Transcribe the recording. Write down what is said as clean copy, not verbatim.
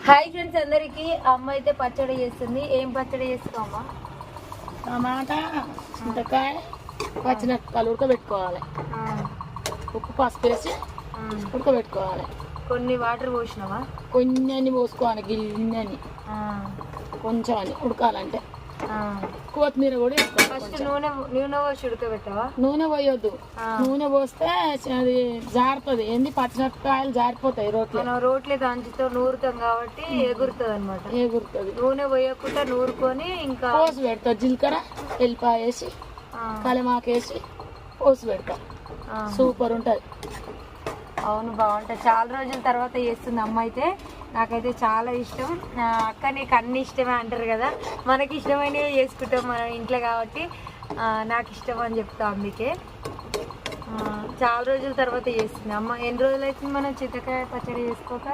Hi friends అందరికి అమ్మ అయితే పచ్చడి చేస్తుంది. ఏం పచ్చడి చేస్తున్నావమ్మా? టమాటా చింతకాయ పచ్చిమిరపకాయలు ఉడకబెట్టుకోవాలి. ఉప్పు పసుపు వేసి ఉడకబెట్టుకోవాలి. కొన్ని వాటర్ పోసినావా? కొన్ని పోసుకోవాలి, గిన్నెని కొంచెం అని ఉడకాలంటే. కొత్తిమీర కూడా వేసుకోవాలి. ఫస్ట్ నూనె పోసి ఉడకబెట్టావా? నూనె పోయొద్దు, నూనె పోస్తే అది జారుతుంది. ఏంది పచ్చిమిరపకాయలు జారిపోతాయి రోట్లో. మనం రోట్లే దంచుతో నూరుతాం కాబట్టి ఎగురుతుంది అనమాట. ఎగురుతుంది. నూనె పోయకుండా నూరుకొని ఇంకా పోసి పెడతా. జీలకర్ర ఎల్లిపాయ వేసి కలమాకు వేసి పోసి పెడతా. సూపర్ ఉంటుంది. అవును, బాగుంటుంది. చాలా రోజుల తర్వాత చేస్తుంది అమ్మ అయితే. నాకైతే చాలా ఇష్టం. అక్క నీకు అన్ని ఇష్టమే అంటారు కదా, మనకి ఇష్టమైనవి చేసుకుంటాం మనం ఇంట్లో కాబట్టి నాకు ఇష్టం అని చెప్తా. అందుకే చాలా రోజుల తర్వాత చేస్తుంది అమ్మ. ఎన్ని రోజులు అవుతుంది మనం చింతకాయ పచ్చడి చేసుకోక?